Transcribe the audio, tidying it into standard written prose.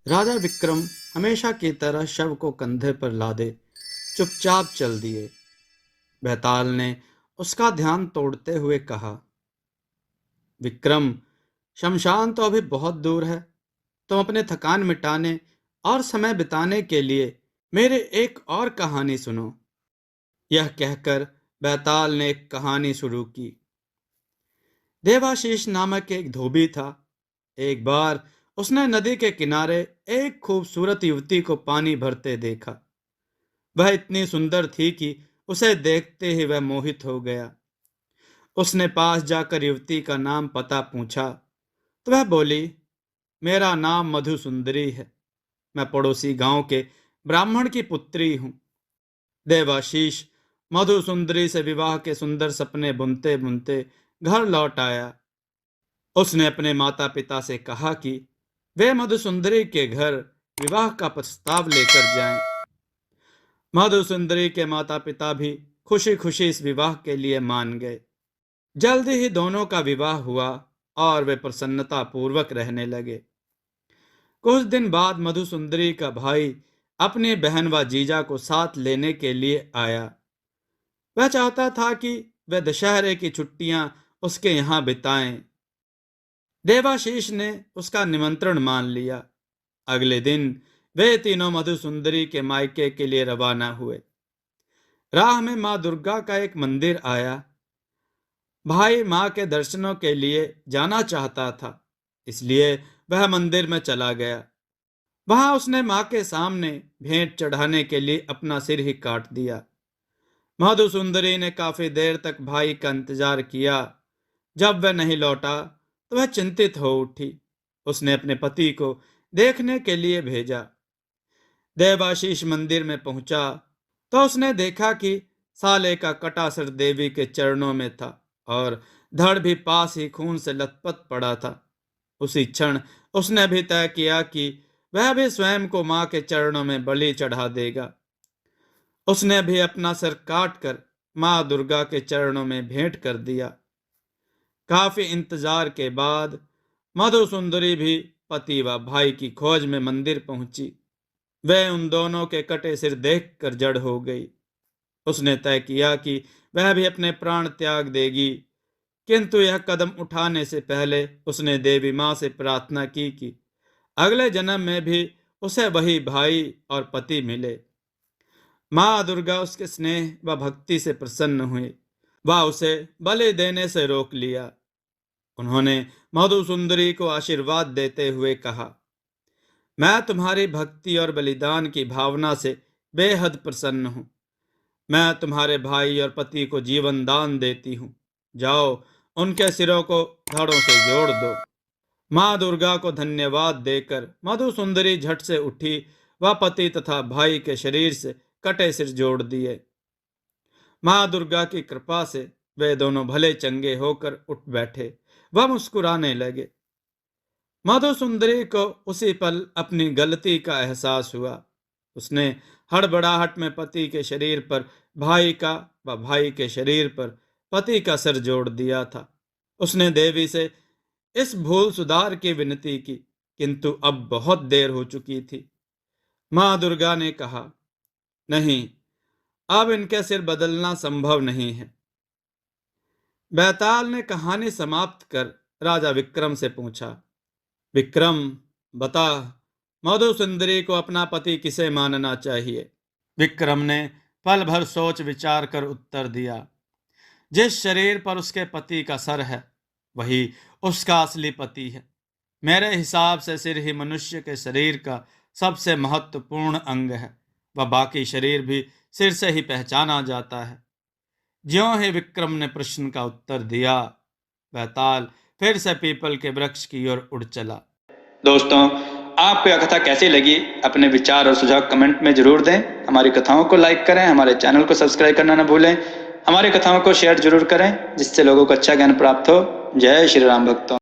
राजा विक्रम हमेशा की तरह शव को कंधे पर लादे चुपचाप चल दिए। बेताल ने उसका ध्यान तोड़ते हुए कहा, विक्रम, शमशान तो अभी बहुत दूर है। तुम अपने थकान मिटाने और समय बिताने के लिए मेरे एक और कहानी सुनो। यह कहकर बेताल ने एक कहानी शुरू की। देवाशीष नामक एक धोबी था। एक बार उसने नदी के किनारे एक खूबसूरत युवती को पानी भरते देखा। वह इतनी सुंदर थी कि उसे देखते ही वह मोहित हो गया। उसने पास जाकर युवती का नाम पता पूछा तो वह बोली, मेरा नाम मधु सुंदरी है। मैं पड़ोसी गांव के ब्राह्मण की पुत्री हूं। देवाशीष मधु सुंदरी से विवाह के सुंदर सपने बुनते बुनते घर लौट आया। उसने अपने माता पिता से कहा कि वे मधु सुंदरी के घर विवाह का प्रस्ताव लेकर जाएं। मधु सुंदरी के माता पिता भी खुशी खुशी इस विवाह के लिए मान गए। जल्दी ही दोनों का विवाह हुआ और वे प्रसन्नता पूर्वक रहने लगे। कुछ दिन बाद मधु सुंदरी का भाई अपनी बहन व जीजा को साथ लेने के लिए आया। वह चाहता था कि वे दशहरे की छुट्टियां उसके यहाँ बिताएं। देवाशीष ने उसका निमंत्रण मान लिया। अगले दिन वे तीनों मधु सुंदरी के मायके के लिए रवाना हुए। राह में मां दुर्गा का एक मंदिर आया। भाई मां के दर्शनों के लिए जाना चाहता था, इसलिए वह मंदिर में चला गया। वहां उसने मां के सामने भेंट चढ़ाने के लिए अपना सिर ही काट दिया। मधु सुंदरी ने काफी देर तक भाई का इंतजार किया। जब वह नहीं लौटा तो वह चिंतित हो उठी। उसने अपने पति को देखने के लिए भेजा। देवाशीष मंदिर में पहुंचा तो उसने देखा कि साले का कटा सिर देवी के चरणों में था और धड़ भी पास ही खून से लथपथ पड़ा था। उसी क्षण उसने भी तय किया कि वह भी स्वयं को मां के चरणों में बलि चढ़ा देगा। उसने भी अपना सिर काट कर मां दुर्गा के चरणों में भेंट कर दिया। काफी इंतजार के बाद मधु सुंदरी भी पति व भाई की खोज में मंदिर पहुंची। वह उन दोनों के कटे सिर देखकर जड़ हो गई। उसने तय किया कि वह भी अपने प्राण त्याग देगी, किंतु यह कदम उठाने से पहले उसने देवी मां से प्रार्थना की कि अगले जन्म में भी उसे वही भाई और पति मिले। मां दुर्गा उसके स्नेह व भक्ति से प्रसन्न हुई। वह उसे बलि देने से रोक लिया। उन्होंने मधु सुंदरी को आशीर्वाद देते हुए कहा, मैं तुम्हारी भक्ति और बलिदान की भावना से बेहद प्रसन्न हूं। मैं तुम्हारे भाई और पति को जीवन दान देती हूं। जाओ, उनके सिरों को धड़ों से जोड़ दो। मां दुर्गा को धन्यवाद देकर मधु सुंदरी झट से उठी व पति तथा भाई के शरीर से कटे सिर जोड़ दिए। मां दुर्गा की कृपा से वे दोनों भले चंगे होकर उठ बैठे व मुस्कुराने लगे। मधु सुंदरी को उसी पल अपनी गलती का एहसास हुआ। उसने हड़बड़ाहट में पति के शरीर पर भाई का व भाई के शरीर पर पति का सिर जोड़ दिया था। उसने देवी से इस भूल सुधार की विनती की, किंतु अब बहुत देर हो चुकी थी। मां दुर्गा ने कहा, नहीं, अब इनके सिर बदलना संभव नहीं है। बैताल ने कहानी समाप्त कर राजा विक्रम से पूछा, विक्रम, बता, मधु सुंदरी को अपना पति किसे मानना चाहिए? विक्रम ने पल भर सोच विचार कर उत्तर दिया, जिस शरीर पर उसके पति का सर है वही उसका असली पति है। मेरे हिसाब से सिर ही मनुष्य के शरीर का सबसे महत्वपूर्ण अंग है। वह बाकी शरीर भी सिर से ही पहचाना जाता है। ज्यों ही विक्रम ने प्रश्न का उत्तर दिया, बैताल फिर से पीपल के वृक्ष की ओर उड़ चला। दोस्तों, आपको यह कथा कैसी लगी? अपने विचार और सुझाव कमेंट में जरूर दें। हमारी कथाओं को लाइक करें, हमारे चैनल को सब्सक्राइब करना न भूलें। हमारी कथाओं को शेयर जरूर करें, जिससे लोगों को अच्छा ज्ञान प्राप्त हो। जय श्री राम भक्तों।